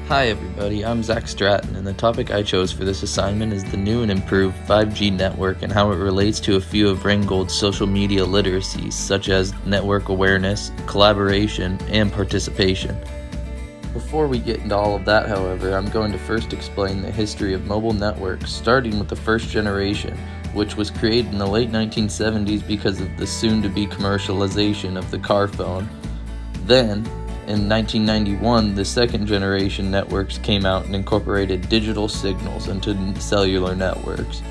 Hi everybody, I'm Zach Stratton, and the topic I chose for this assignment is the new and improved 5G network and how it relates to a few of Rheingold's social media literacies, such as network awareness, collaboration, and participation. Before we get into all of that, however, I'm going to first explain the history of mobile networks, starting with the first generation, which was created in the late 1970s because of the soon-to-be commercialization of the car phone. Then, in 1991, the second generation networks came out and incorporated digital signals into cellular networks.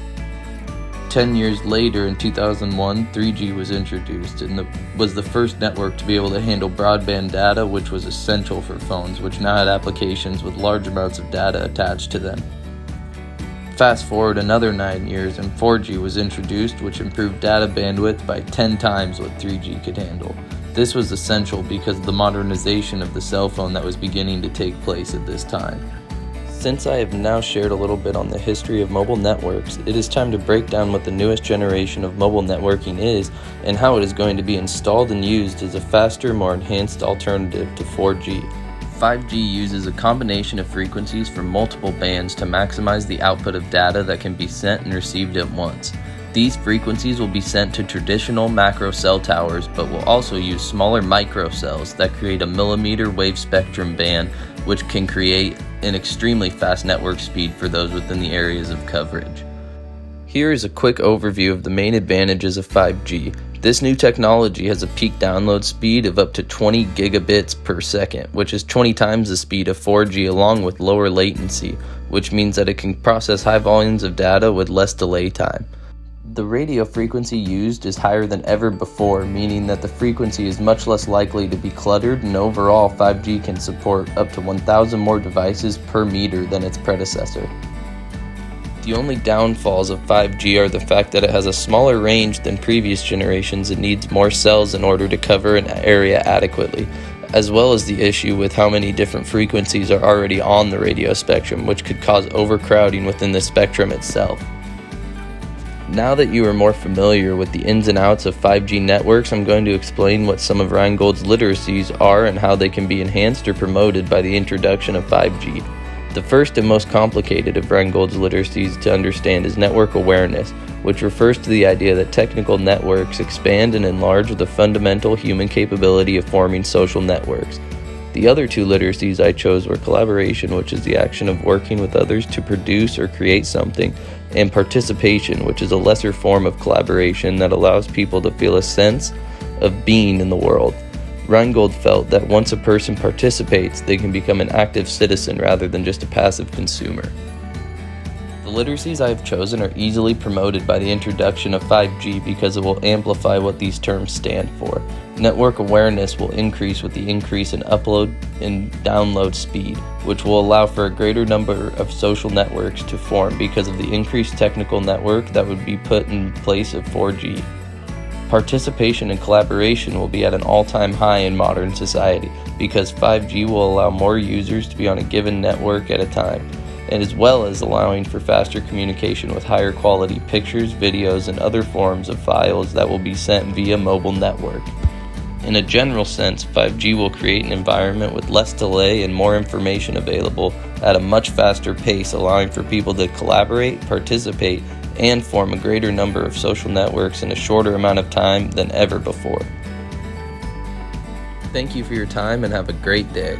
10 years later, in 2001, 3G was introduced and was the first network to be able to handle broadband data, which was essential for phones, which now had applications with large amounts of data attached to them. Fast forward another 9 years and 4G was introduced, which improved data bandwidth by 10 times what 3G could handle. This was essential because of the modernization of the cell phone that was beginning to take place at this time. Since I have now shared a little bit on the history of mobile networks, it is time to break down what the newest generation of mobile networking is and how it is going to be installed and used as a faster, more enhanced alternative to 4G. 5G uses a combination of frequencies from multiple bands to maximize the output of data that can be sent and received at once. These frequencies will be sent to traditional macro cell towers, but will also use smaller microcells that create a millimeter wave spectrum band, which can create an extremely fast network speed for those within the areas of coverage. Here is a quick overview of the main advantages of 5G. This new technology has a peak download speed of up to 20 gigabits per second, which is 20 times the speed of 4G along with lower latency, which means that it can process high volumes of data with less delay time. The radio frequency used is higher than ever before, meaning that the frequency is much less likely to be cluttered, and overall 5G can support up to 1,000 more devices per meter than its predecessor. The only downfalls of 5G are the fact that it has a smaller range than previous generations and needs more cells in order to cover an area adequately, as well as the issue with how many different frequencies are already on the radio spectrum, which could cause overcrowding within the spectrum itself. Now that you are more familiar with the ins and outs of 5G networks, I'm going to explain what some of Rheingold's literacies are and how they can be enhanced or promoted by the introduction of 5G. The first and most complicated of Rheingold's literacies to understand is network awareness, which refers to the idea that technical networks expand and enlarge the fundamental human capability of forming social networks. The other two literacies I chose were collaboration, which is the action of working with others to produce or create something, and participation, which is a lesser form of collaboration that allows people to feel a sense of being in the world. Rheingold felt that once a person participates, they can become an active citizen rather than just a passive consumer. The literacies I have chosen are easily promoted by the introduction of 5G because it will amplify what these terms stand for. Network awareness will increase with the increase in upload and download speed, which will allow for a greater number of social networks to form because of the increased technical network that would be put in place of 4G. Participation and collaboration will be at an all-time high in modern society because 5G will allow more users to be on a given network at a time, and as well as allowing for faster communication with higher quality pictures, videos, and other forms of files that will be sent via mobile network. In a general sense, 5G will create an environment with less delay and more information available at a much faster pace, allowing for people to collaborate, participate, and form a greater number of social networks in a shorter amount of time than ever before. Thank you for your time and have a great day.